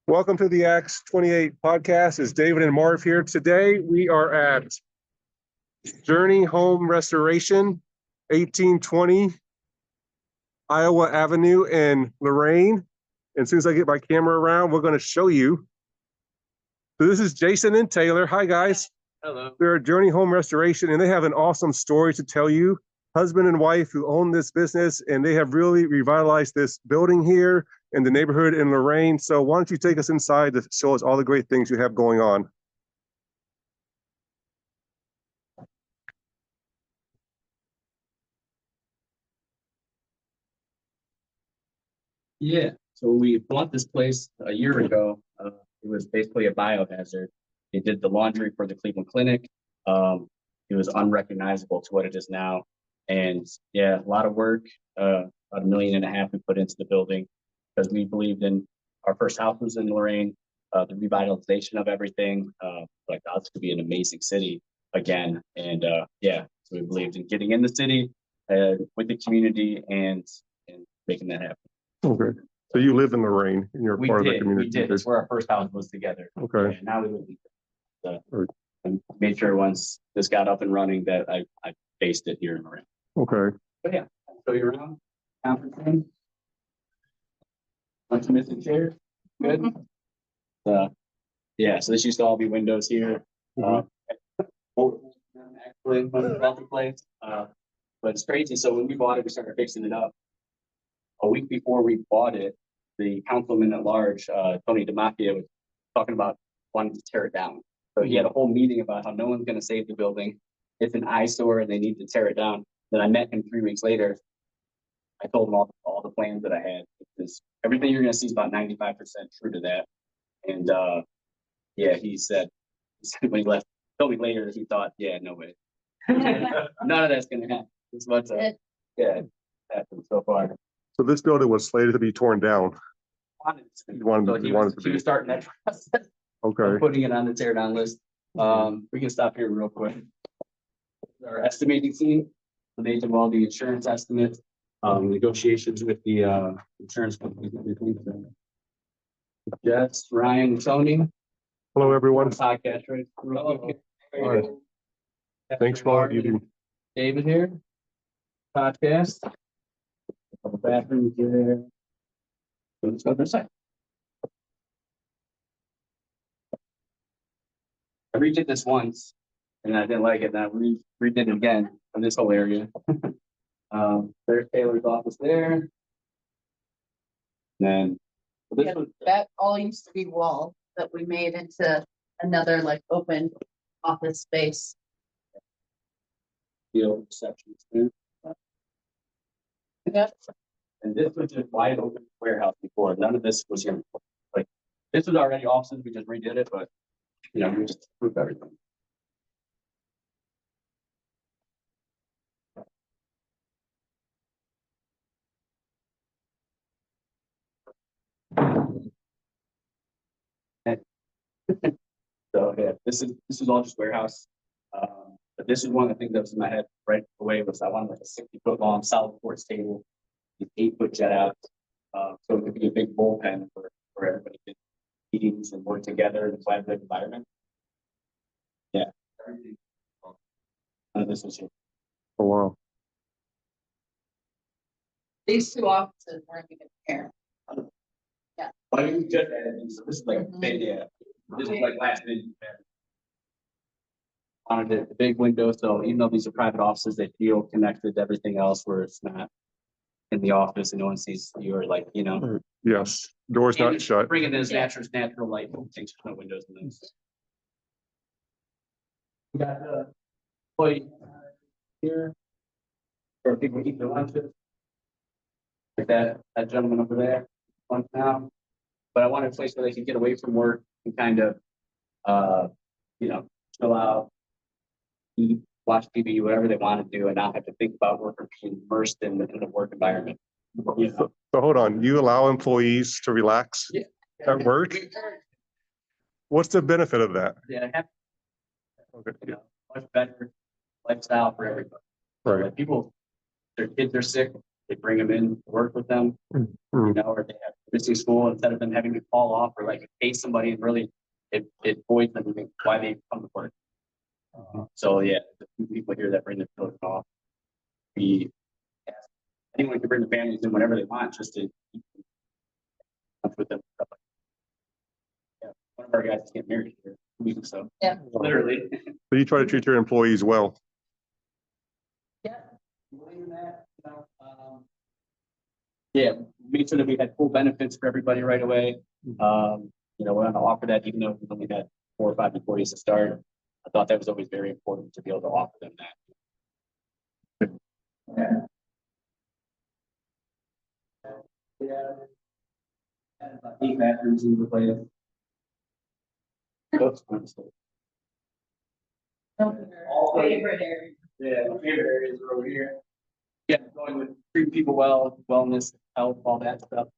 Welcome to the Acts 28 podcast. It's David and Marv here. Today we are at Journey Home Restoration, 1820 Iowa Avenue in Lorain. And as soon as I get my camera around, we're going to show you. So this is Jason and Taylor. Hi, guys. Hello. They're at Journey Home Restoration, and they have an awesome story to tell you. Husband and wife who own this business, and they have really revitalized this building here in the neighborhood in Lorain. So why don't you take us inside to show us all the great things you have going on? Yeah, so we bought this place a year ago. It was basically a biohazard. They did the laundry for the Cleveland Clinic. It was unrecognizable to what it is now. And yeah, a lot of work, about $1.5 million we put into the building because we believed in our first house was in Lorain, the revitalization of everything. Like that's could be an amazing city again. And yeah, so we believed in getting in the city with the community and making that happen. Okay. So you live in Lorain and you're part of the community. We did. That's where our first house was together. Okay. Yeah, now we live in Right. and made sure once this got up and running that I based it here in Lorain. Okay. But yeah, I'll show you around. Conference room. Bunch of missing chairs. Good. Yeah, so this used to all be windows here. Actually, throughout the place. But it's crazy. So when we bought it, we started fixing it up. A week before we bought it, the councilman at large, Tony DeMacchia, was talking about wanting to tear it down. So he had a whole meeting about how no one's going to save the building. It's an eyesore and they need to tear it down. Then I met him 3 weeks later. I told him all the plans that I had. Because everything you're going to see is about 95% true to that. And yeah, he said when he left, told me later that he thought, yeah, no way. None of that's going to happen. It's what's yeah, happened so far. So this building was slated to be torn down. He was starting that process. Okay. Putting it on the tear down list. We can stop here real quick. Our estimating team, they did all the insurance estimates, negotiations with the insurance companies. Jess, Ryan, and Tony. Hello, everyone. Podcast, right? All right. Thanks for all you do. David here. Podcast. Couple bathrooms there. Let's go this side. I redid this once and I didn't like it. And I redid it again on this whole area. There's Taylor's office there. And then this was that all used to be wall that we made into another like open office space. the old reception too. Yeah. And this was just wide open warehouse before. None of this was here. Like this was already offices. We just redid it, but you know, we just improved everything. So yeah, this is all just warehouse. But this is one of the things that was in my head right away was I wanted like a 60-foot long solid quartz table, 8-foot jet out. So it could be a big bullpen for everybody to meetings and work together in a collaborative environment. Yeah. This was here. Oh, wow. These two offices weren't even here. But I mean, just added, so this is like big, yeah. This is like last minute. On the big window, so even though these are private offices, they feel connected to everything else where it's not in the office and no one sees you or like, you know. Yes. Doors not shut. Bringing this natural light, things no windows and things. We got the employee here for people eating their lunches. Like that gentleman over there, lunch now. But I wanted a place where they can get away from work and kind of, you know, chill out, eat, watch TV, whatever they want to do, and not have to think about work or being immersed in the work environment. You know? So hold on, you allow employees to relax at work? What's the benefit of that? Yeah, have, Okay. you know, much better lifestyle for everybody. Right. Like people, their kids are sick, They bring them in, work with them, you know, or they have missing school instead of them having to call off or like pay somebody and really it voids them why they come to work. So yeah, the few people here that bring their children off. We ask anyone can bring the families in whenever they want, just to keep in touch with them. Stuff like that. Yeah, one of our guys is getting married here 2 weeks or so. Yeah. Literally. So you try to treat your employees well. Yeah. Yeah, made sure that we had full benefits for everybody right away. You know, we're gonna offer that even though we only had 4 or 5 employees to start. I thought that was always very important to be able to offer them that. Yeah. Yeah. And about 8 bathrooms in the place. Oops, I'm sorry. All Favorite area. Yeah, my favorite areas are over here. Yeah, going with treat people well, wellness, health, all that stuff.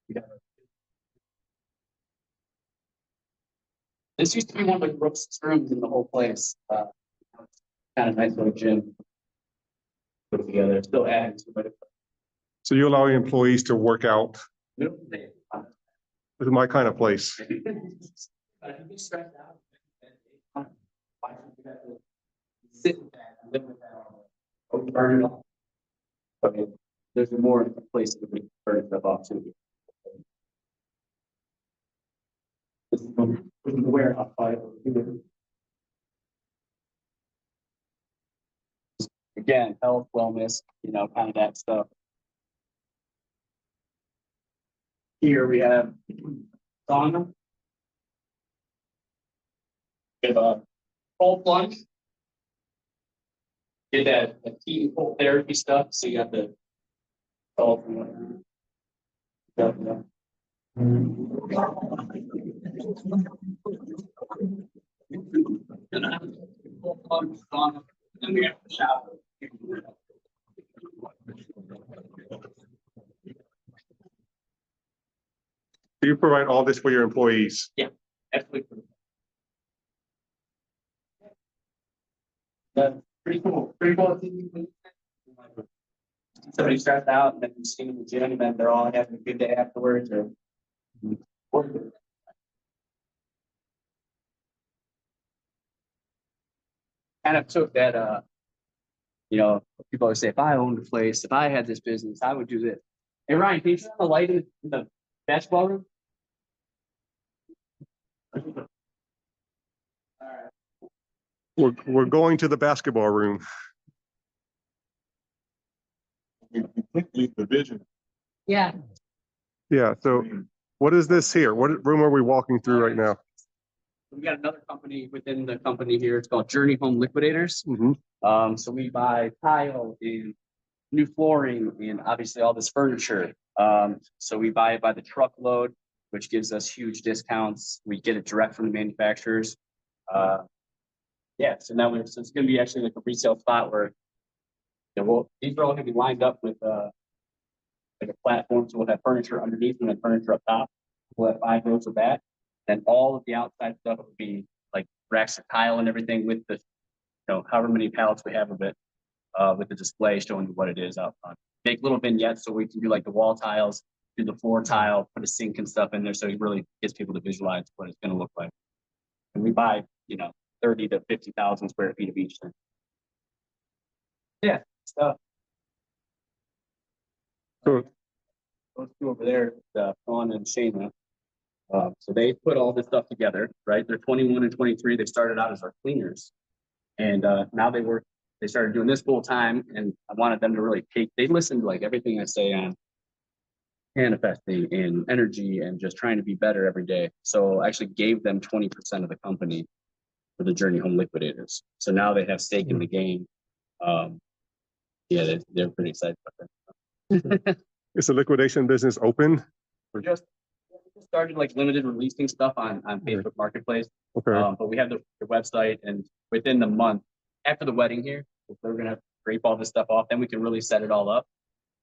Yeah. This used to be one of the Brooks rooms in the whole place. Kind of nice little gym. Put it together, still adding to it. So you allow your employees to work out. We don't pay. This is my kind of place. But if you get stressed out, why should you have to sit with that and live with that all day? Or burn it off. I mean, there's more places that we can burn stuff off too. This is the warehouse fight. Again, health, wellness, you know, kind of that stuff. Here we have sauna. We have a cold plunge. Did that heat and cold therapy stuff, so you have the cold. And we have the shower. Do you provide all this for your employees? Absolutely. That's pretty cool. Pretty cool. Somebody starts out and then you see them in the gym and then they're all having a good day afterwards or. Kind of took that, you know, people always say, if I owned a place, if I had this business, I would do this. Hey, Ryan, can you turn the light in the basketball room? We're going to the basketball room. Complete the vision. Yeah. Yeah, so what is this here? What room are we walking through right now? We got another company within the company here. It's called Journey Home Liquidators. So we buy tile and new flooring and obviously all this furniture. So we buy it by the truckload, which gives us huge discounts. We get it direct from the manufacturers. Yeah, so now so it's going to be actually like a resale spot where these are all going to be lined up with like a platform. So we'll have furniture underneath and then furniture up top. We'll have 5 rows of that. And all of the outside stuff will be like racks of tile and everything with the, however many pallets we have of it, with the display showing you what it is out front. Make little vignettes so we can do like the wall tiles, do the floor tile, put a sink and stuff in there. So it really gets people to visualize what it's going to look like. And we buy, 30 to 50,000 square feet of each thing. Yeah, stuff. So Those two over there, Fawn and Shayna. So they put all this stuff together, right? They're 21 and 23. They started out as our cleaners. And now they started doing this full time. And I wanted them to really they listened to like everything I say on manifesting and energy and just trying to be better every day. So I actually gave them 20% of the company for the Journey Home Liquidators. So now they have stake in the game. Yeah, they're pretty excited about that. is the liquidation business open? We're just started like limited releasing stuff on Facebook Marketplace. Okay. But we have the website, and within the month after the wedding here, we're gonna scrape all this stuff off. Then we can really set it all up.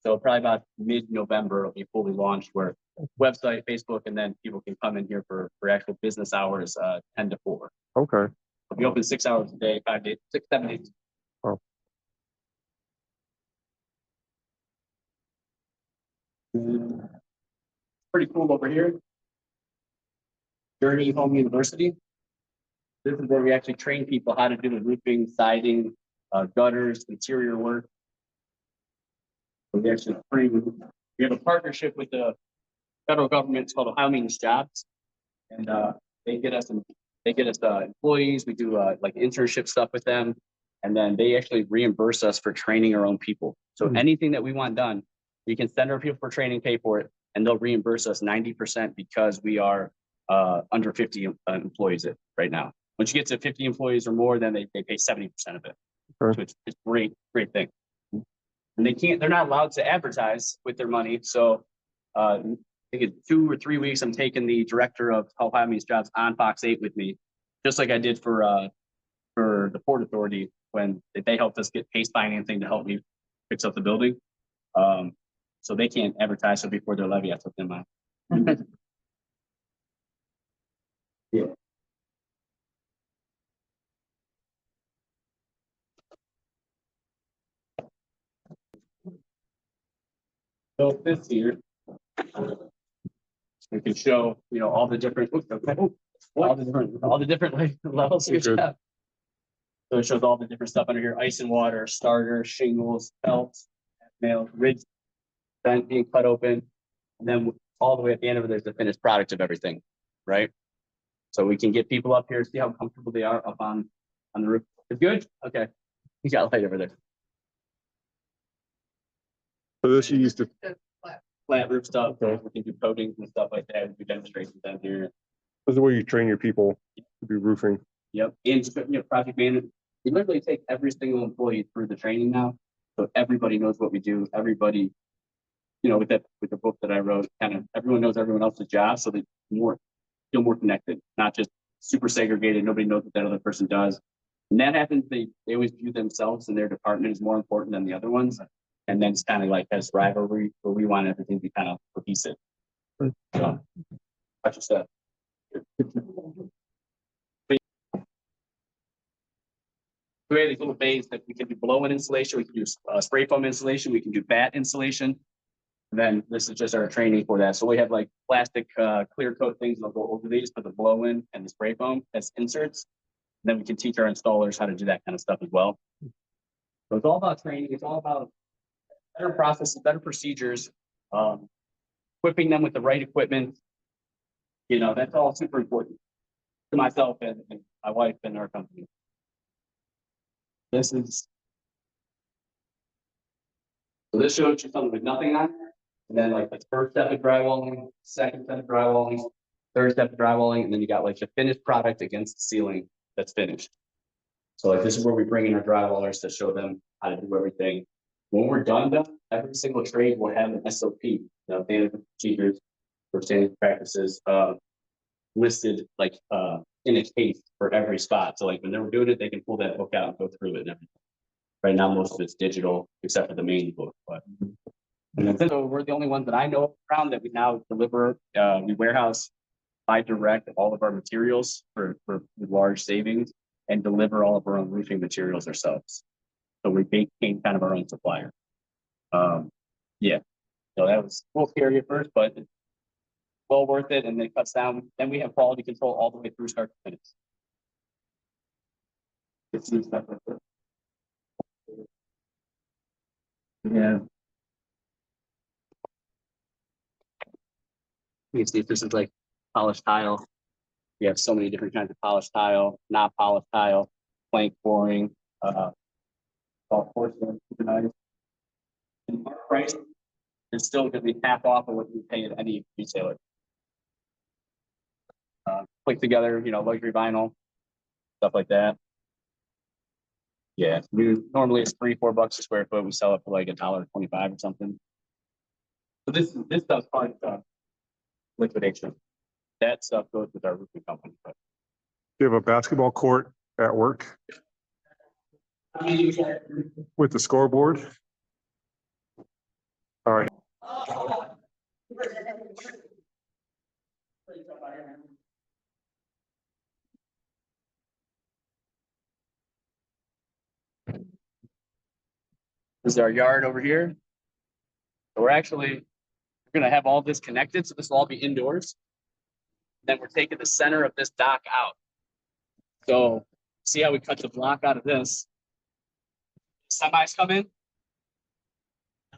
So probably about mid-November, it'll be fully launched. Where website, Facebook, and then people can come in here for actual business hours, 10 to 4. Okay. We'll be open 6 hours a day, 5 days, 6, 7 days. Oh. Pretty cool over here. Journey Home University. This is where we actually train people how to do the roofing, siding, gutters, interior work. So we actually we have a partnership with the federal government. It's called Ohio Means Jobs, and they get us employees. We do like internship stuff with them, and then they actually reimburse us for training our own people. So anything that we want done, we can send our people for training, pay for it, and they'll reimburse us 90% because we are under 50 employees right now. Once you get to 50 employees or more, then they pay 70% of it. Sure. So it's great thing. And they're not allowed to advertise with their money. So I think in 2 or 3 weeks, I'm taking the director of Ohio Means Jobs on Fox 8 with me, just like I did for the Port Authority when they helped us get PACE financing to help me fix up the building. So they can't advertise. So before their levy, I took them on. Yeah. So this here, we can show, all the different, all the different like, levels of your Good. job. So it shows all the different stuff under here: ice and water, starter, shingles, felts, nail, ridge, vent being cut open, and then all the way at the end of it, there's the finished product of everything, right? So we can get people up here, see how comfortable they are up on the roof. It's good. Okay, you got light over there. So this you used to, Flat roof stuff. We can do coatings and stuff like that. We do demonstrations down here. this is where you train your people to do roofing. Yep, and project management. We literally take every single employee through the training now, so everybody knows what we do. Everybody, with the book that I wrote, kind of everyone knows everyone else's job, so they feel more connected, not just super segregated. Nobody knows what that other person does. And that happens. They always view themselves and their department as more important than the other ones, and then it's kind of like has rivalry where we want everything to be kind of cohesive. So, watch your step. We have these little bays that we can do blow-in insulation, we can do spray foam insulation, we can do bat insulation. And then this is just our training for that. So we have like plastic clear coat things that'll go over these for the blow-in and the spray foam as inserts. And then we can teach our installers how to do that kind of stuff as well. So it's all about training. It's all about better processes, better procedures, equipping them with the right equipment. That's all super important to myself and my wife and our company. So this shows you something with nothing on it. And then like the first step of drywalling, second step of drywalling, third step of drywalling, and then you got like the finished product against the ceiling that's finished. So like this is where we bring in our drywallers to show them how to do everything. When we're done though, every single trade will have an SOP, standard procedures for standard practices, listed like in a case for every spot. So like when they're doing it, they can pull that book out and go through it and everything. Right now, most of it's digital, except for the main book. But and then, so we're the only ones that I know around that we now deliver. We warehouse, buy direct all of our materials for large savings, and deliver all of our own roofing materials ourselves. So we became kind of our own supplier. Yeah. So that was a little scary at first, but it's well worth it, and it cuts down. Then we have quality control all the way through start to finish. It's new stuff like that. Yeah. You can see if this is like polished tile. We have so many different kinds of polished tile, not polished tile, plank flooring, all porcelain, nice. And our price is still going to be half off of what you pay at any retailer. Click together, luxury vinyl, stuff like that. Yeah, normally it's $3-4 a square foot. We sell it for like $1.25 or something. So this stuff's part of liquidation. That stuff goes with our roofing company. But You have a basketball court at work with the scoreboard. All right. This is our yard over here. So we're actually We're gonna have all this connected, so this will all be indoors. Then we're taking the center of this dock out. So see how we cut the block out of this? Semis come in.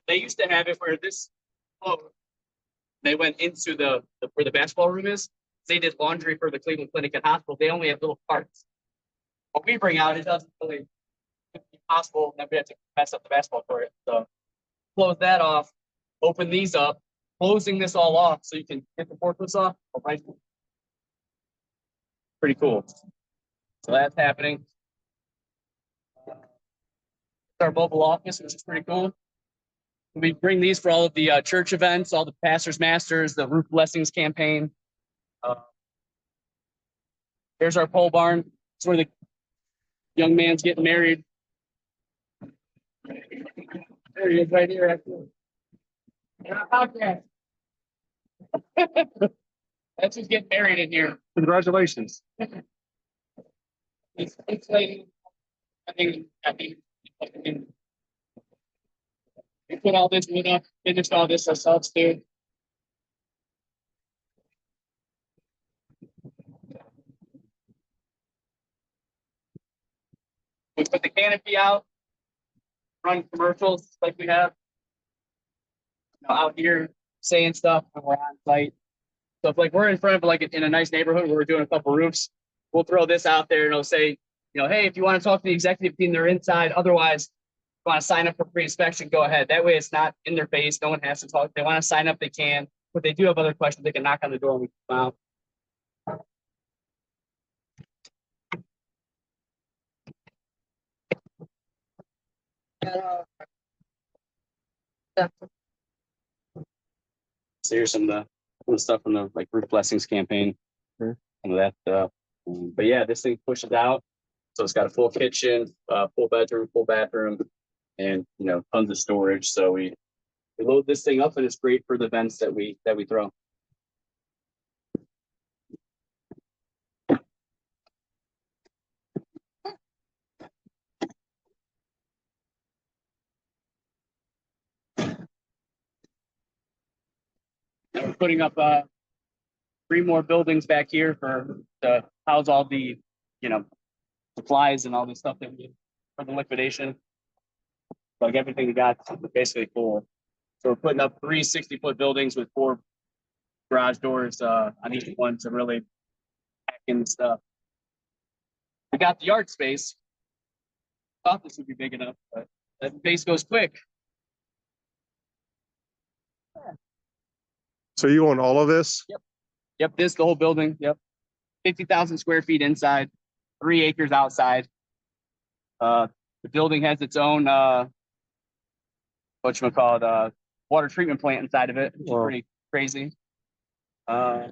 They used to have it where this, oh, they went into the where the basketball room is. They did laundry for the Cleveland Clinic and Hospital. They only have little parts. What we bring out, it doesn't really be possible. Then we have to mess up the basketball court. So close that off, open these up, closing this all off so you can get the forklifts off. All right. Pretty cool. So that's happening. Our mobile office, which is pretty cool. We bring these for all of the church events, all the pastors, masters, the roof blessings campaign. Here's our pole barn. It's where the young man's getting married. There he is, right here. Actually. That's who's getting married in here. Congratulations. It's lady. I think. We put all this wood up, finished all this ourselves too. We put the canopy out, run commercials like we have. Out here saying stuff when we're on site. So if like we're in front of like in a nice neighborhood where we're doing a couple roofs, we'll throw this out there and it'll say, hey, if you want to talk to the executive team, they're inside. Otherwise, if you want to sign up for pre-inspection, go ahead. That way it's not in their face. No one has to talk. If they want to sign up, they can. But they do have other questions, they can knock on the door and we can come out. So here's some of the stuff from the like roof blessings campaign. Some of that stuff. But yeah, this thing pushes out. So it's got a full kitchen, full bedroom, full bathroom, and tons of storage. So we load this thing up and it's great for the events that we throw. And we're putting up 3 more buildings back here to house all the supplies and all the stuff that we need for the liquidation. Like everything we got basically full. So we're putting up 3 60-foot buildings with 4 garage doors on each one to really pack in the stuff. We got the yard space. Thought this would be big enough, but that space goes quick. So you own all of this? Yep, the whole building. Yep. 50,000 square feet inside, 3 acres outside. The building has its own whatchamacallit, water treatment plant inside of it, which is pretty crazy. Yeah.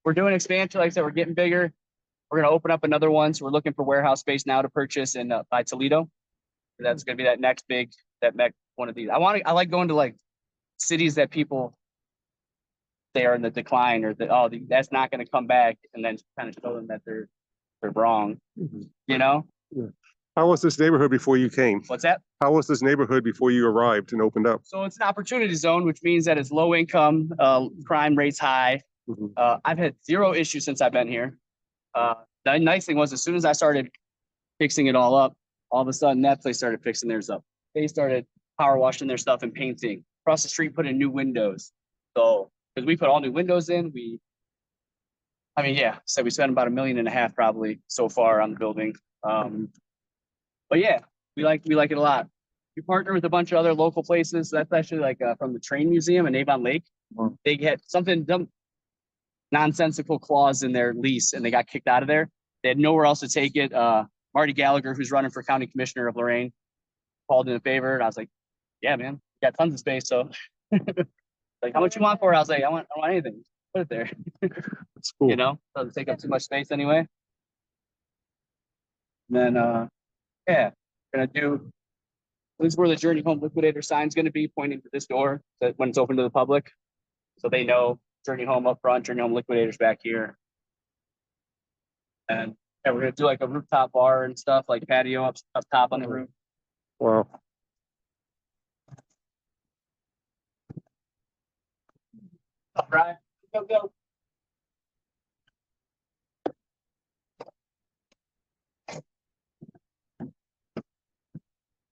We're doing expansion. Like I said, we're getting bigger. We're gonna open up another one. So we're looking for warehouse space now to purchase in by Toledo. That's gonna be that next one of these. I like going to like cities that people they are in the decline or that's not going to come back, and then kind of show them that they're wrong. Yeah. How was this neighborhood before you came? What's that? How was this neighborhood before you arrived and opened up? So it's an opportunity zone, which means that it's low income, crime rates high. I've had 0 issues since I've been here. The nice thing was as soon as I started fixing it all up, all of a sudden that place started fixing theirs up. They started power washing their stuff and painting. Across the street, put in new windows. So because we put all new windows in, so we spent about $1.5 million probably so far on the building. But yeah, we like it a lot. We partner with a bunch of other local places. That's actually like from the train museum in Avon Lake. They had dumb nonsensical clause in their lease and they got kicked out of there. They had nowhere else to take it. Marty Gallagher, who's running for county commissioner of Lorain, called in a favor. And I was like, yeah, man, we got tons of space. So like, how much you want for it? I was like, I don't want anything. Put it there. That's cool. Doesn't take up too much space anyway. And then, yeah, gonna do. This is where the Journey Home Liquidator sign's gonna be, pointing to this door that when it's open to the public, so they know Journey Home up front, Journey Home Liquidators back here. And yeah, we're gonna do like a rooftop bar and stuff, like patio up top on the roof. Wow. All right, go, go.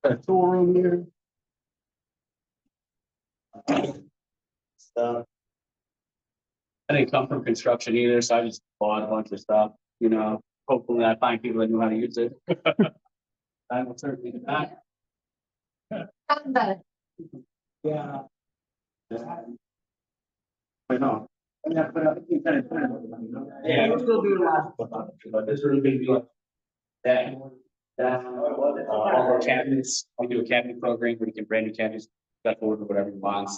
Got a tool room here. Stuff. I didn't come from construction either, so I just bought a bunch of stuff, you know, hopefully I find people that know how to use it. I will certainly do that. How's that? Yeah. I know. Yeah, we're still doing a lot of stuff, but this really big deal. That, all our cabinets, we do a cabinet program where you can brand new cabinets, that order whatever you want.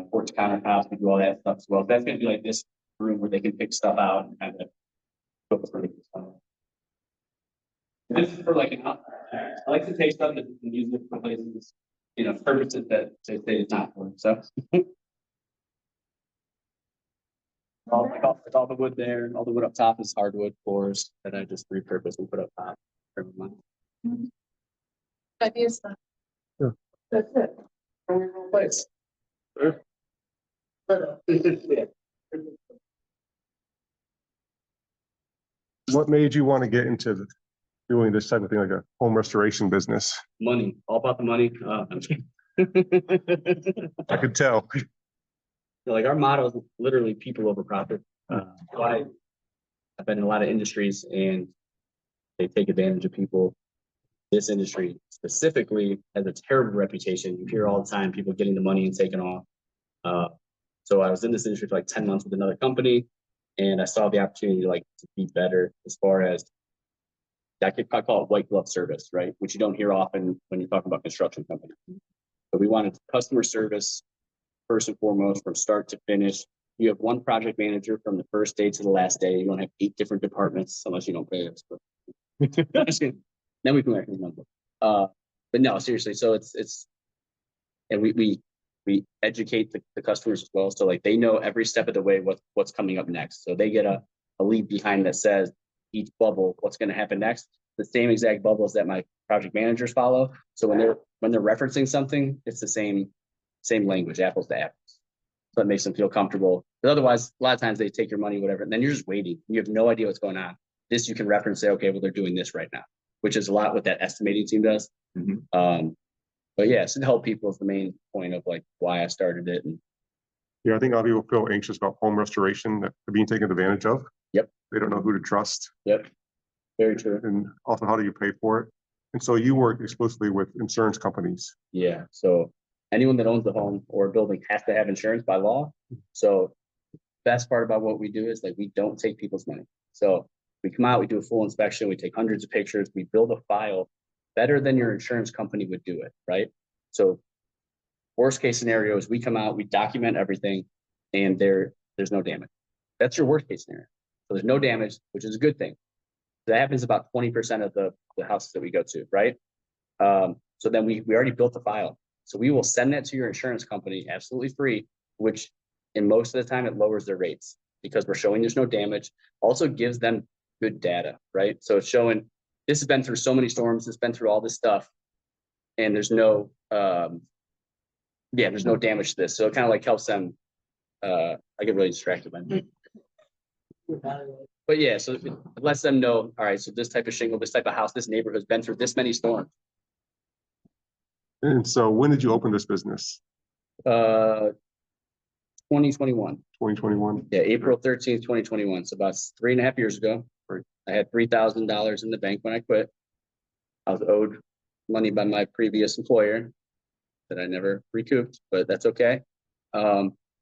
Porch countertops, we do all that stuff as well. That's gonna be like this room where they can pick stuff out and kind of. Focus on it. This is for like I like to take stuff that you can use it for places, you know, purposes that they say it's not for, so. All the wood there, all the wood up top is hardwood floors that I just repurposed and put up top. Every month. Ideas. Stuff. Yeah. That's it. Place. Sure. Yeah. What made you want to get into doing this type of thing, like a home restoration business? Money, all about the money. I'm kidding. I could tell. Like our motto is literally people over profit. I've been in a lot of industries and they take advantage of people. This industry specifically has a terrible reputation. You hear all the time people getting the money and taking off. So I was in this industry for like 10 months with another company, and I saw the opportunity to be better as far as I could call it white glove service, right? Which you don't hear often when you're talking about construction companies. But we wanted customer service first and foremost from start to finish. You have one project manager from the first day to the last day. You don't have 8 different departments unless you don't pay us. But then we can make a number. But no, seriously. So it's and we educate the customers as well. So like they know every step of the way what's coming up next. So they get a lead behind that says each bubble, what's going to happen next. The same exact bubbles that my project managers follow. So when they're referencing something, it's the same language, apples to apples. So it makes them feel comfortable. But otherwise, a lot of times they take your money, whatever, and then you're just waiting. You have no idea what's going on. This you can reference, say, okay, well, they're doing this right now, which is a lot what that estimating team does. Mm-hmm. But yeah, so to help people is the main point of like why I started it. And Yeah, I think a lot of people feel anxious about home restoration that they're being taken advantage of. Yep. They don't know who to trust. Yep. Very true. And also, how do you pay for it? And so you work exclusively with insurance companies. Yeah. So anyone that owns the home or a building has to have insurance by law. So best part about what we do is like we don't take people's money. So we come out, we do a full inspection, we take hundreds of pictures, we build a file better than your insurance company would do it, right? So worst case scenario is we come out, we document everything, and there's no damage. That's your worst case scenario. So there's no damage, which is a good thing. That happens about 20% of the houses that we go to, right? So then we already built the file. So we will send that to your insurance company absolutely free, which in most of the time it lowers their rates because we're showing there's no damage. Also gives them good data, right? So it's showing this has been through so many storms, it's been through all this stuff, and there's no there's no damage to this. So it kind of like helps them. I get really distracted by that. But yeah, so it lets them know, all right, so this type of shingle, this type of house, this neighborhood's been through this many storms. And so when did you open this business? 2021. 2021? Yeah, April 13th, 2021. So about 3.5 years ago. I had $3,000 in the bank when I quit. I was owed money by my previous employer that I never recouped, but that's okay.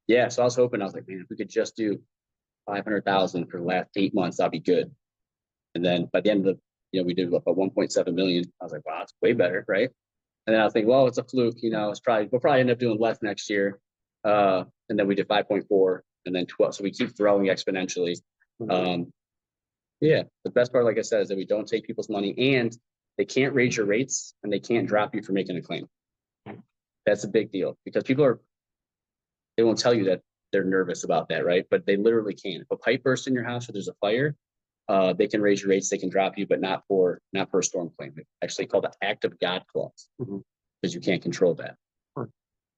Yeah, so I was hoping, I was like, man, if we could just do 500,000 for the last 8 months, that'd be good. And then by the end of we did about 1.7 million. I was like, wow, it's way better, right? And then I was thinking, well, it's a fluke, we'll probably end up doing less next year. And then we did 5.4 and then 12. So we keep growing exponentially. Yeah, the best part, like I said, is that we don't take people's money and they can't raise your rates and they can't drop you for making a claim. That's a big deal because they won't tell you that they're nervous about that, right? But they literally can. If a pipe bursts in your house or there's a fire, they can raise your rates, they can drop you, but not for a storm claim. It's actually called the act of God clause because you can't control that. All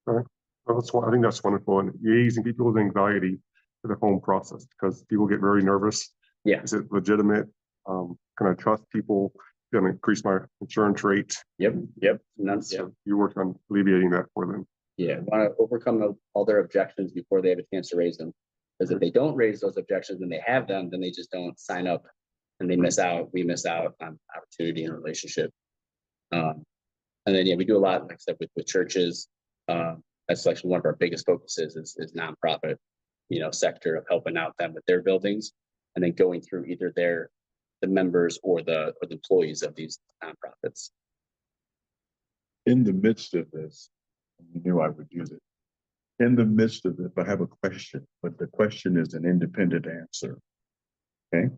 right. I think that's wonderful, and easing people's anxiety for the home process, because people get very nervous. Yeah. Is it legitimate? Can I trust people? Gonna increase my insurance rate? Yep. And that's, So you work on alleviating that for them. yeah, want to overcome all their objections before they have a chance to raise them. Because if they don't raise those objections and they have them, then they just don't sign up and they miss out. We miss out on opportunity and relationship. And then, yeah, we do a lot, like I said, with churches. That's actually one of our biggest focuses is nonprofit, sector of helping out them with their buildings, and then going through either the members or the employees of these nonprofits. In the midst of this, you knew I would use it. In the midst of this, I have a question, but the question is an independent answer. Okay?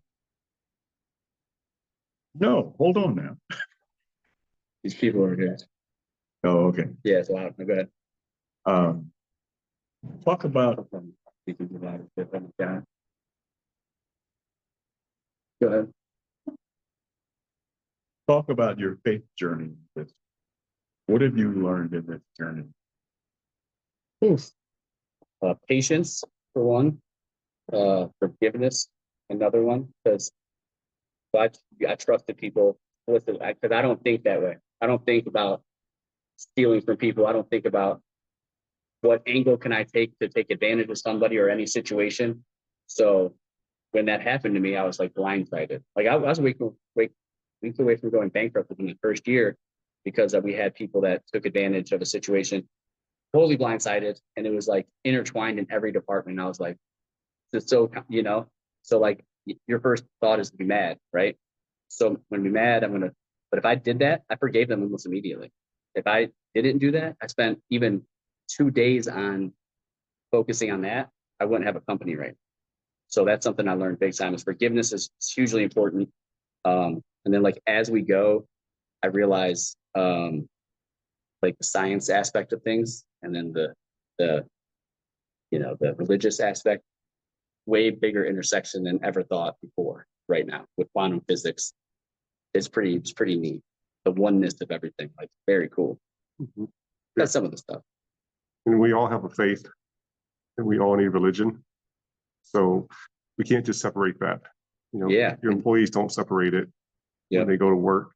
No, hold on now. These people are here. Oh, okay. Yeah, it's loud. Go ahead. Talk about Go ahead. talk about your faith journey. What have you learned in this journey? Patience for one, forgiveness, another one, because I trusted people. Listen, because I don't think that way. I don't think about stealing from people. I don't think about what angle can I take to take advantage of somebody or any situation. So when that happened to me, I was like blindsided. Like I was weeks away from going bankrupt within the first year because we had people that took advantage of a situation, totally blindsided, and it was like intertwined in every department. I was like, so like your first thought is to be mad, right? So when we mad, but if I did that, I forgave them almost immediately. If I didn't do that, I spent even 2 days on focusing on that, I wouldn't have a company right. So that's something I learned big time is forgiveness is hugely important. And then like, as we go, I realize, like the science aspect of things, and then the religious aspect, way bigger intersection than ever thought before right now with quantum physics. It's pretty neat. The oneness of everything, like very cool. Mhm. That's some of the stuff. And we all have a faith, and we all need religion. So we can't just separate that. Yeah. Your employees don't separate it. Yeah. When they go to work,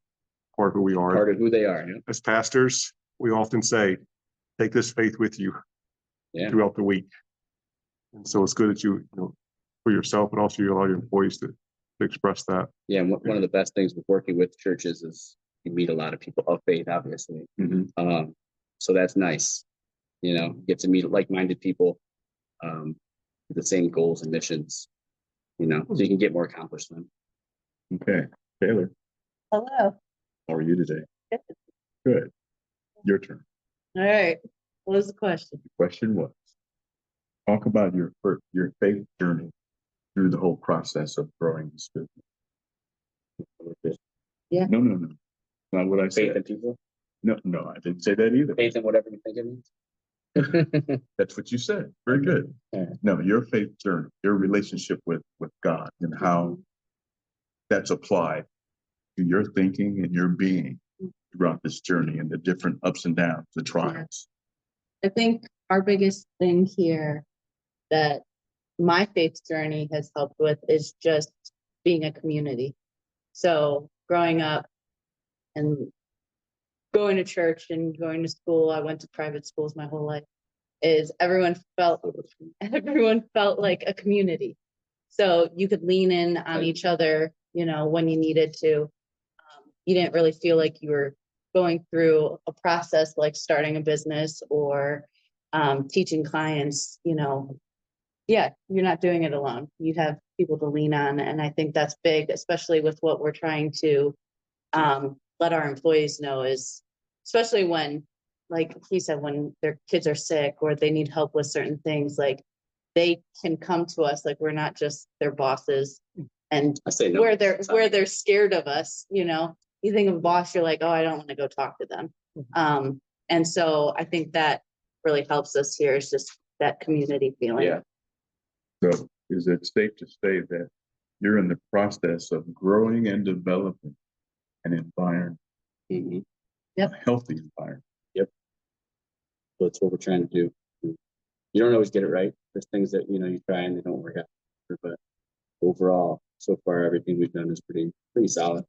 part of who we are. Part of who they are. Yeah. As pastors, we often say, take this faith with you throughout the week. And so it's good that you for yourself, but also you allow your employees to express that. Yeah. And one of the best things with working with churches is you meet a lot of people of faith, obviously. Mm-hmm. So that's nice. Get to meet like-minded people, with the same goals and missions, so you can get more accomplished then. Okay, Taylor, Hello. how are you today? Good. Your turn. All right. What was the question? The question was, talk about your faith journey through the whole process of growing this business. Yeah. No. Not what I Faith in said. people, No, I didn't say that either. faith in whatever you think it means. That's what you said. Very good. Yeah. No, your faith journey, your relationship with God, and how that's applied to your thinking and your being throughout this journey and the different ups and downs, the trials. I think our biggest thing here that my faith journey has helped with is just being a community. So growing up and going to church and going to school, I went to private schools my whole life, is everyone felt like a community. So you could lean in on each other, when you needed to. You didn't really feel like you were going through a process like starting a business or teaching clients, you're not doing it alone. You have people to lean on. And I think that's big, especially with what we're trying to let our employees know is, especially when, like he said, when their kids are sick or they need help with certain things, like they can come to us, like we're not just their bosses. And I say no. where they're scared of us, you think of a boss, you're like, oh, I don't want to go talk to them. And so I think that really helps us here is just that community feeling. Yeah. So is it safe to say that you're in the process of growing and developing an environment, Mm-hmm. Yep. a healthy environment? So that's what we're trying to do. you don't always get it right. There's things that, you know, you try and they don't work out. But overall, so far, everything we've done is pretty solid.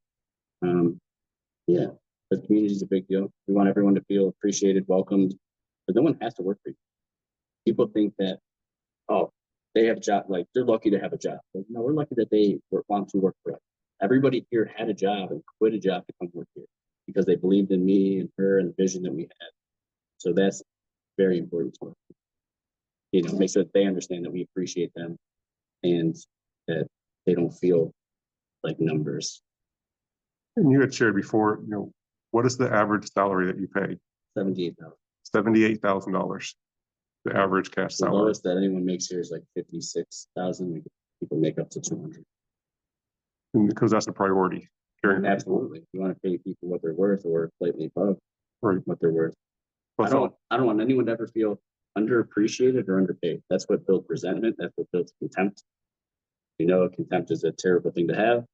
Yeah, the community is a big deal. We want everyone to feel appreciated, welcomed, but no one has to work for you. People think that, oh, they have a job, like they're lucky to have a job. Like, no, we're lucky that they want to work for us. Everybody here had a job and quit a job to come work here because they believed in me and her and the vision that we had. So that's very important to us. You know, make sure that they understand that we appreciate them and that they don't feel like numbers. And you had shared before, you know, what is the average salary that you pay? 78,000. $78,000. The average cash The salary. lowest that anyone makes here is like 56,000. People make up to 200. And because that's a priority. Caring for people. Absolutely, you want to pay people what they're worth or slightly above Right. what they're worth. Plus, I don't want anyone to ever feel underappreciated or underpaid. That's what builds resentment. That's what builds contempt. You know, contempt is a terrible thing to have.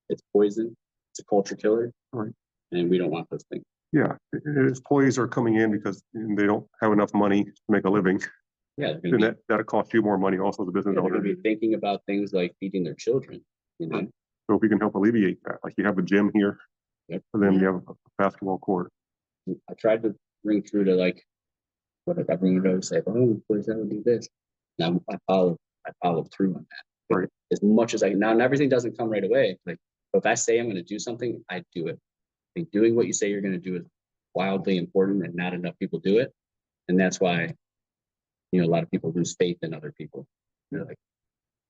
It's poison. It's a culture killer. Right. And we don't want those things. yeah, employees are coming in because they don't have enough money to make a living. Yeah, they're Then gonna that costs you more money also as a business they're owner. gonna be thinking about things like feeding their children. You know, So if we can help alleviate that, like you have a gym here, Yep. and then you have a basketball court. I tried to bring through to like, what if I bring it over, say, oh, please, I would do this. Now I follow through on that. Right. As much as I now, and everything doesn't come right away. Like, but if I say I'm going to do something, I do it. I think doing what you say you're going to do is wildly important, and not enough people do it. And that's why, you know, a lot of people lose faith in other people. They're like,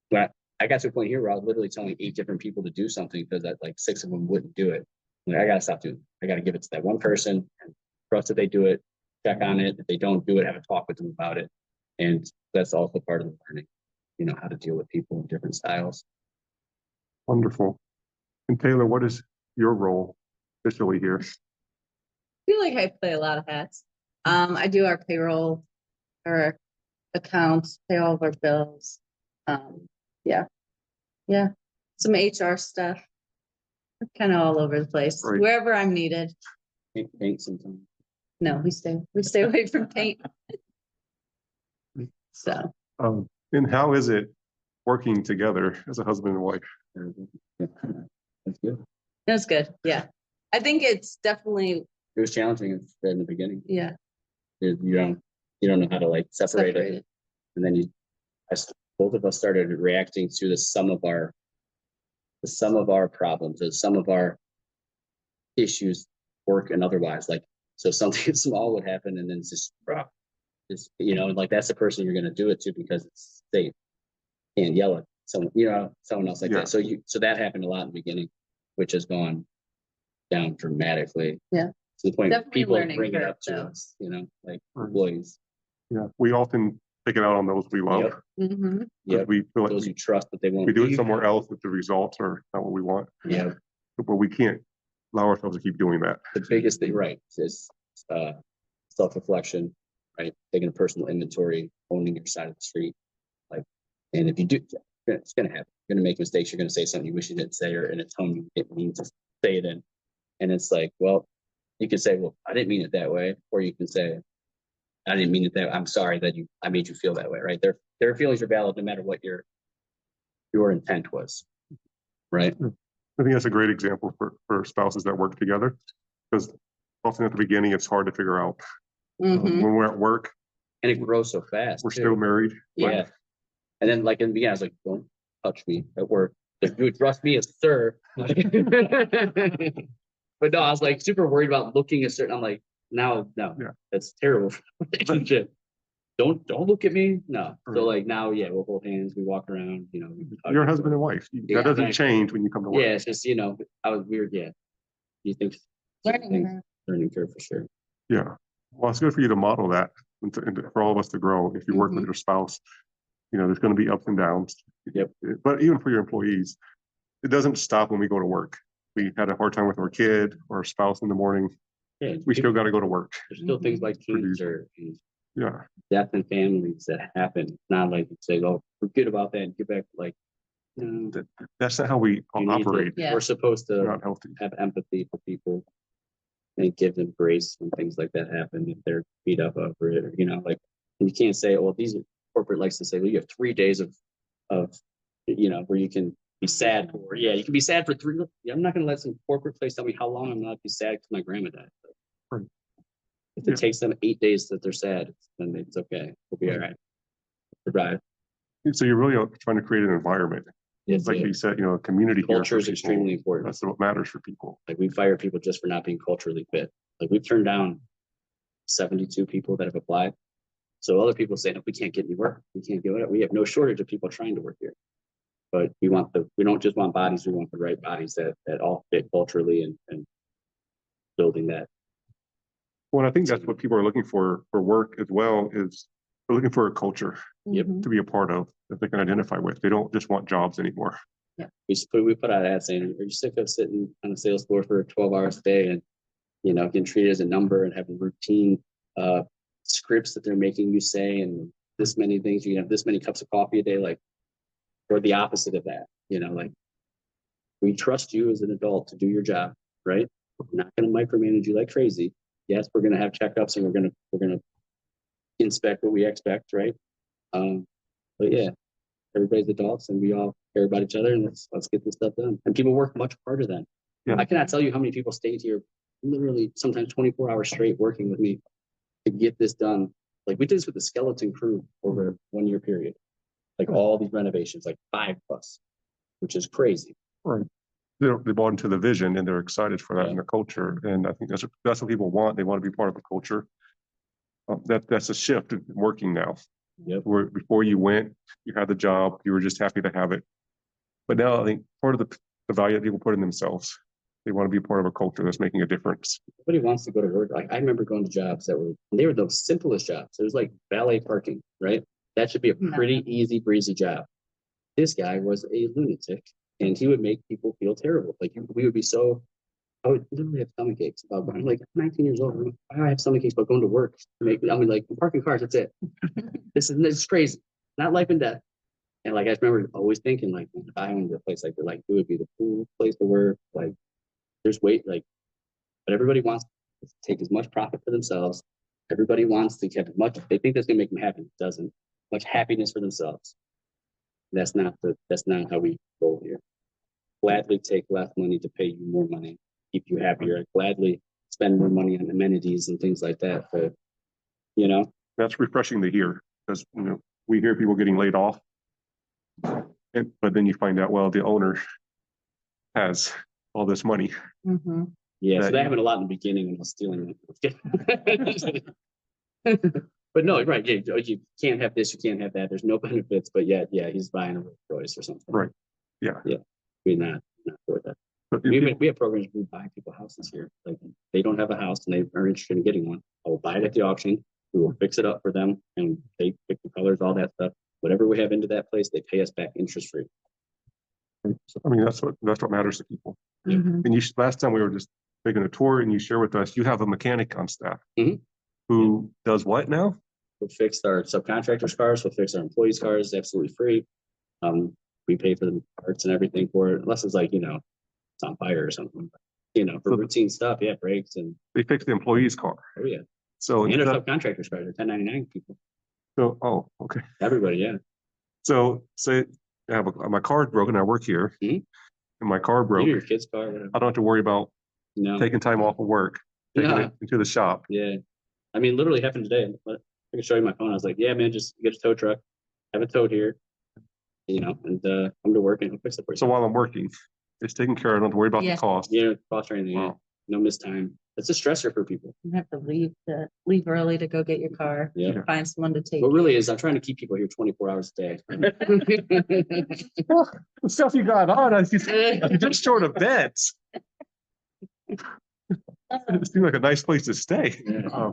but I got to a point here where I was literally telling 8 different people to do something because that like 6 of them wouldn't do it. Like, I gotta stop doing it. I gotta give it to that one person and trust that they do it, check on it. If they don't do it, have a talk with them about it. And that's also part of the learning, you know, how to deal with people in different styles. Wonderful. And Taylor, what is your role officially here? I feel like I play a lot of hats. I do our payroll, our accounts, pay all of our bills. Yeah, some HR stuff. Kind of all over the place, Right. wherever I'm needed. Paint sometimes. No, we stay away from paint. So, And how is it working together as a husband and wife? That's good. that's good. Yeah. I think it's definitely, It was challenging in the beginning. yeah, You don't know how to like separate it. separated. And then both of us started reacting to the sum of our problems, the sum of our issues, work and otherwise. Like, so something small would happen and then it's just, you know, like that's the person you're going to do it to because it's safe. Can't yell at someone, you know, someone else like Yeah. that. So that happened a lot in the beginning, which has gone down dramatically. Yeah. To the point where Definitely people learning bring it curve, up to though. us, you know, like Right. employees. Yeah, we often take it out on those we love. Yep. Mhm. 'Cause Yep. We feel like Those who trust that they won't we do it leave. somewhere else if the results are not what we want, Yeah. but we can't allow ourselves to keep doing that. The biggest thing, right, is self-reflection, right? Taking a personal inventory, owning your side of the street. Like, and if you do, it's gonna happen. You're gonna make mistakes. You're gonna say something you wish you didn't say, or in a tone you didn't mean to say it in. And it's like, well, you can say, well, I didn't mean it that way, or you can say, I didn't mean it that way. I'm sorry that I made you feel that way, right? Their feelings are valid no matter what your intent was, right? I think that's a great example for spouses that work together, because often at the beginning, it's hard to figure out. Mhm. When we're at work, And it grows so fast. we're too. still married. Yeah. And then like in the beginning, I was like, don't touch me at work. Like, you address me as sir. But no, I was like super worried about looking a certain, I'm like, no, Yeah. that's terrible for a relationship. Don't look at me. No. So Right. like now, yeah, we'll hold hands, we walk around, you know. we hug You're a each husband other. and wife. Yeah, That doesn't exactly. change when you come to work. Yeah, it's just, you know, I was weird, yeah. You think certain Learning things- curve. learning curve for sure. Yeah. Well, it's good for you to model that and for all of us to grow. If you work with Mhm. your spouse, you know, there's going to be ups and downs. Yep. But even for your employees, it doesn't stop when we go to work. We had a hard time with our kid or our spouse in the morning. Yeah, We still got to go to work. there's still things like Produce. cancer and Yeah. death in families that happen. It's not like you say, oh, forget about that and get back like, you know, That's not how we you need to- operate. Yeah. we're supposed It's to not healthy. have empathy for people and give them grace when things like that happen, if they're beat up over it, or, you know, like, And you can't say, well, these are corporate likes to say, well, you have 3 days of, where you can be sad for, you can be sad for 3. I'm not gonna let some corporate place tell me how long I'm allowed to be sad because my grandma died. Right. If Yeah. it takes them 8 days that they're sad, then it's okay. We'll be all right. Survive. So you're really trying to create an environment, It's like you said, a community here. culture for is people. extremely important. That's what matters for people. Like we fire people just for not being culturally fit. Like we've turned down 72 people that have applied. So other people say, no, we can't get any work. We can't do it. We have no shortage of people trying to work here. But we don't just want bodies, we want the right bodies that all fit culturally and building that. Well, I think that's what people are looking for work as well, is they're looking for a culture Yep. Mhm. to be a part of that they can identify with. They don't just want jobs anymore. We put out ads saying, are you sick of sitting on the sales floor for 12 hours a day and, getting treated as a number and having routine scripts that they're making you say, and this many things, you have this many cups of coffee a day, like, or the opposite of that, like we trust you as an adult to do your job, right? We're not going to micromanage you like crazy. Yes, we're going to have checkups and we're going to inspect what we expect, right? But yeah, everybody's adults and we all care about each other, and let's get this stuff done. And people work much harder than. Yeah. I cannot tell you how many people stayed here literally sometimes 24 hours straight working with me to get this done. Like we did this with the skeleton crew over a 1-year period. Like all these renovations, like 5+, which is crazy. Right. They bought into the vision and they're excited for that Yeah. and the culture. And I think that's what people want. They want to be part of the culture. That's a shift in working now. Yep. Where before you went, you had the job, you were just happy to have it. But now I think part of the value that people put in themselves, they want to be part of a culture that's making a difference. Nobody wants to go to work. Like I remember going to jobs they were the simplest jobs. It was like valet parking, right? That should be a pretty easy breezy job. This guy was a lunatic and he would make people feel terrible. Like we would be I would literally have stomach aches about going. I'm like 19 years old. Why do I have stomach aches about going to work? Like parking cars, that's it. This is crazy. Not life and death. And like I remember always thinking, like, if I owned a place like that, like it would be the cool place to work. Like there's but everybody wants to take as much profit for themselves. Everybody wants to have they think that's gonna make them happy. It doesn't. Much happiness for themselves. That's not how we roll here. Gladly take less money to pay you more money, keep you happier. I'd gladly spend more money on amenities and things like that. But That's refreshing to hear because we hear people getting laid off. But then you find out, well, the owner has all this money. Mhm. yeah, so That- that happened a lot in the beginning when I was stealing. But no, right. You can't have this, you can't have that. There's no benefits, but yet, he's buying a Rolls Royce or something. Right. Yeah. We're not for that. But We have programs where we buy people houses here. Like they don't have a house and they are interested in getting one. I will buy it at the auction. We will fix it up for them and they pick the colors, all that stuff. Whatever we have into that place, they pay us back interest free. I mean, that's what matters to people. Yeah. Mhm. And last time we were just taking a tour and you share with us, you have a mechanic on staff Mhm. who does what now? We'll fix our subcontractors' cars. We'll fix our employees' cars absolutely free. We pay for the parts and everything for it, unless it's like, it's on fire or something. For routine stuff, brakes and, They fix the employee's car. oh yeah. So, And our subcontractors' cars are 1099 people. okay. Everybody, yeah. So say I have my car's broken. I work here Mhm. and my car broke. Your kid's car, whatever. I don't have to worry about No. taking time off of work, taking Yeah. it into the shop. Yeah. I mean, literally happened today. I can show you my phone. I was like, yeah, man, just get a tow truck, have it towed here, and come to work and he'll fix it for you. So while I'm working, it's taken care of. I don't have to worry about Yeah. the cost. Cost or anything. Wow. No missed time. It's a stressor for people. You have to leave early to go get your car. Yeah. Find someone to take. What really is, I'm trying to keep people here 24 hours a day. The stuff you got on, I'm just short of beds. It seemed like a nice place to stay. Yeah.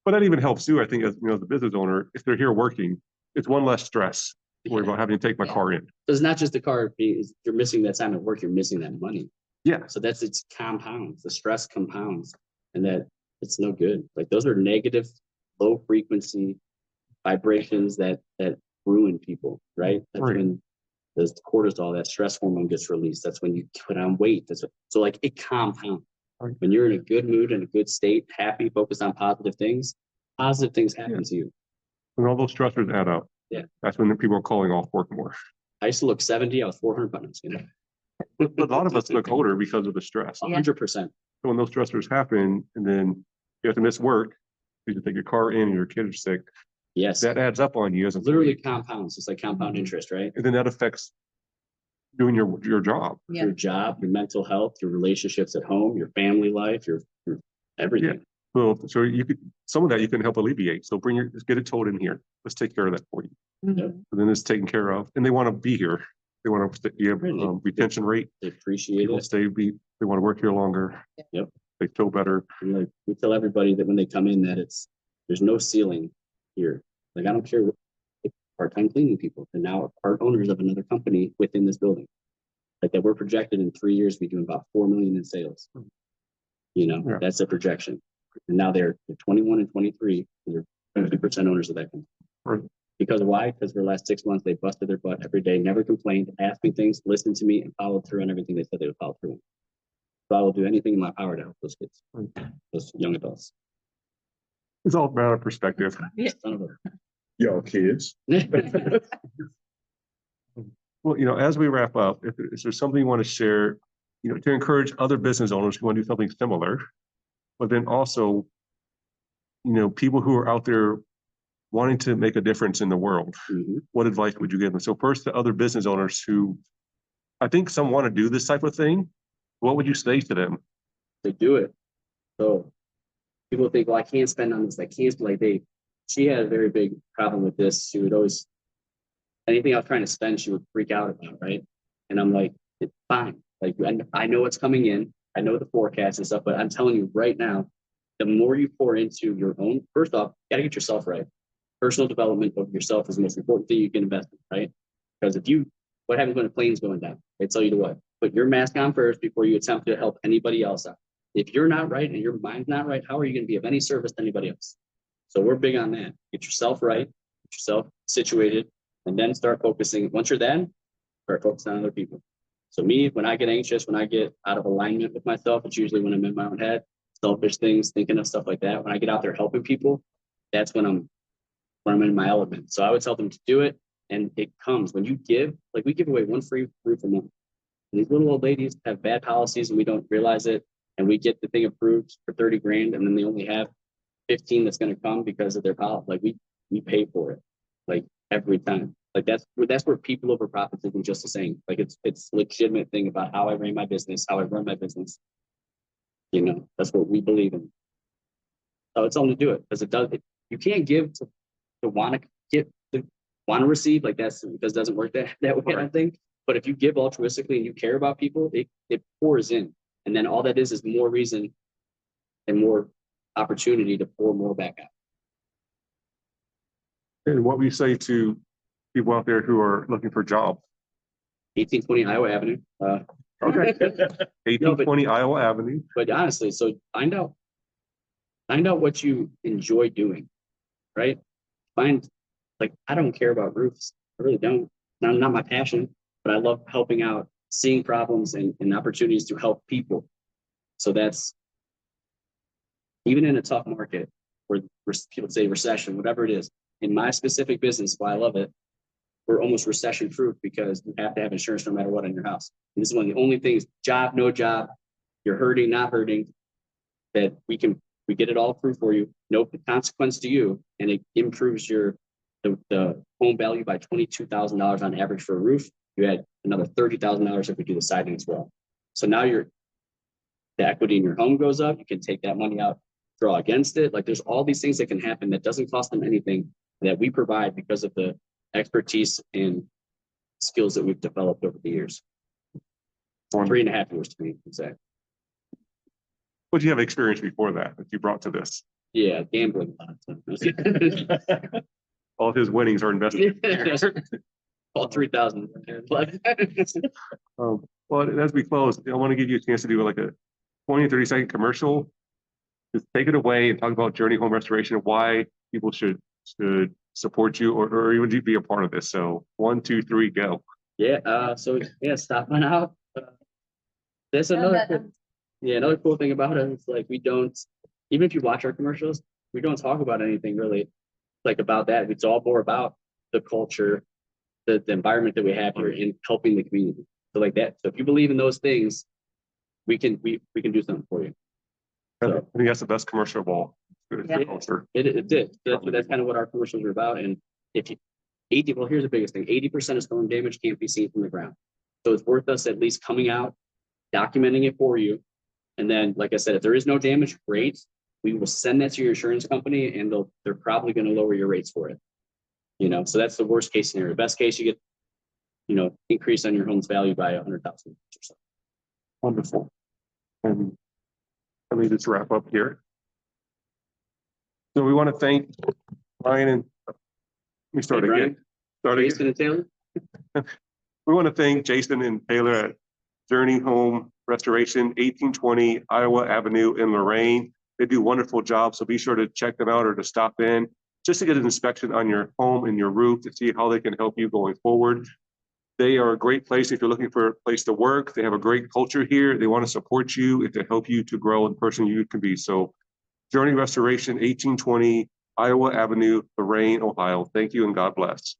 But that even helps too, I think, as the business owner, if they're here working, it's one less stress. to Worry about having to take my Yeah. car in. So it's not just the car you're missing that time at work, you're missing that money. Yeah. So it's compounds, the stress compounds, and that it's no good. Like those are negative, low frequency vibrations that ruin people, right? That's Right. when the cortisol, that stress hormone gets released. That's when you put on weight. So it compounds. Right. When you're in a good mood, in a good state, happy, focused on positive things happen to you. When all those stressors add up. Yeah. That's when the people are calling off work more. I used to look 70, I was 400 pounds, But a lot of us look older because of the stress. So 100%. when those stressors happen and then you have to miss work, you have to take your car in and your kid is sick, Yes, that adds up on you as a literally compounds. It's like compound interest, right? and then that affects doing your job. Yeah. Your job, your mental health, your relationships at home, your family life, your everything. So you could, some of that you can help alleviate. So just get it towed in here. Let's take care of that for you. Mhm. And then it's taken care of and they want to be here. They want to, you have Really? retention rate. They appreciate People it. they want to work here longer. Yep. They feel better. And like we tell everybody that when they come in that there's no ceiling here. Like I don't care if part-time cleaning people and now are part owners of another company within this building. Like that we're projected in 3 years to be doing about 4 million in sales. You know, Yeah. that's a projection. And now they're 21 and 23, and they're 50% owners of that company. Right. Because why? Because for the last 6 months they busted their butt every day, never complained, asked me things, listened to me, and followed through on everything they said they would follow through on. So I will do anything in my power to help those kids, those young adults. It's all about a perspective. Son of Y'all kids. a- Well, as we wrap up, if there's something you want to share, to encourage other business owners who want to do something similar, but then also, people who are out there wanting to make a difference in the world, Mhm. what advice would you give them? So first, to other business owners who, I think some want to do this type of thing, what would you say to them? To do it. So people think, well, I can't spend on this. I can't she had a very big problem with this. She would always, anything I was trying to spend, she would freak out about, right? And I'm like, it's fine. Like, I know what's coming in. I know the forecast and stuff, but I'm telling you right now, the more you pour into your own, first off, you gotta get yourself right. Personal development of yourself is the most important thing you can invest in, right? Because what happens when a plane's going down? They tell you to what? Put your mask on first before you attempt to help anybody else out. If you're not right and your mind's not right, how are you going to be of any service to anybody else? So we're big on that. Get yourself right, get yourself situated, and then start focusing. Once you're then, start focusing on other people. So me, when I get anxious, when I get out of alignment with myself, it's usually when I'm in my own head, selfish things, thinking of stuff like that. When I get out there helping people, that's when I'm in my element. So I would tell them to do it. And it comes when you give, like we give away one free roof a month. And these little old ladies have bad policies and we don't realize it. And we get the thing approved for 30 grand. And then they only have 15 that's going to come because of their policy. Like we pay for it, like every time. Like that's where people over profits isn't just a saying. Like it's a legitimate thing about how I ran my business, how I run my business. That's what we believe in. So it's only do it because it does. You can't give to want to get to want to receive, like that's because it doesn't work that way, I don't think. But if you give altruistically and you care about people, it pours in. And then all that is more reason and more opportunity to pour more back out. And what we say to people out there who are looking for jobs? 1820 Iowa Avenue. Okay. 1820 Iowa Avenue. But honestly, so find out what you enjoy doing, right? Like, I don't care about roofs. I really don't. Not my passion, but I love helping out, seeing problems and opportunities to help people. So that's even in a tough market where people say recession, whatever it is. In my specific business, why I love it, we're almost recession proof because you have to have insurance no matter what on your house. And this is one of the only things, job, no job, you're hurting, not hurting, that we get it all approved for you, no consequence to you, and it improves the home value by $22,000 on average for a roof. You add another $30,000 if we do the siding as well. So now the equity in your home goes up. You can take that money out, draw against it. Like there's all these things that can happen that doesn't cost them anything that we provide because of the expertise and skills that we've developed over the years. 3.5 years to be exact. What do you have experience before that you brought to this? Yeah, gambling. All of his winnings are invested. All 3,000. Well, as we close, I want to give you a chance to do like a 20 or 30-second commercial. Just take it away and talk about Journey Home Restoration and why people should support you or even be a part of this. So 1, 2, 3, go. Yeah. Stop on out. There's another cool thing about it. It's like we don't, even if you watch our commercials, we don't talk about anything really like about that. It's all more about the culture, the environment that we have here in helping the community. So like that. So if you believe in those things, we can do something for you. I think that's the best commercial of all. Good Yeah. culture. It did. That's kind of what our commercials are about. And if you, well, here's the biggest thing: 80% of storm damage can't be seen from the ground. So it's worth us at least coming out, documenting it for you. And then, like I said, if there is no damage, great. We will send that to your insurance company, and they're probably going to lower your rates for it. You know, so that's the worst case scenario. Best case, you get, you know, increase on your home's value by $100,000 or so. Wonderful. And let me just wrap up here. So we want to thank Ryan and let me start Hey, Brian. again. Start again. Jason and Taylor. We want to thank Jason and Taylor at Journey Home Restoration, 1820 Iowa Avenue in Lorraine. They do a wonderful job, so be sure to check them out or to stop in just to get an inspection on your home and your roof to see how they can help you going forward. They are a great place if you're looking for a place to work. They have a great culture here. They want to support you and to help you to grow in the person you can be. So Journey Restoration, 1820 Iowa Avenue, Lorraine, Ohio. Thank you and God bless.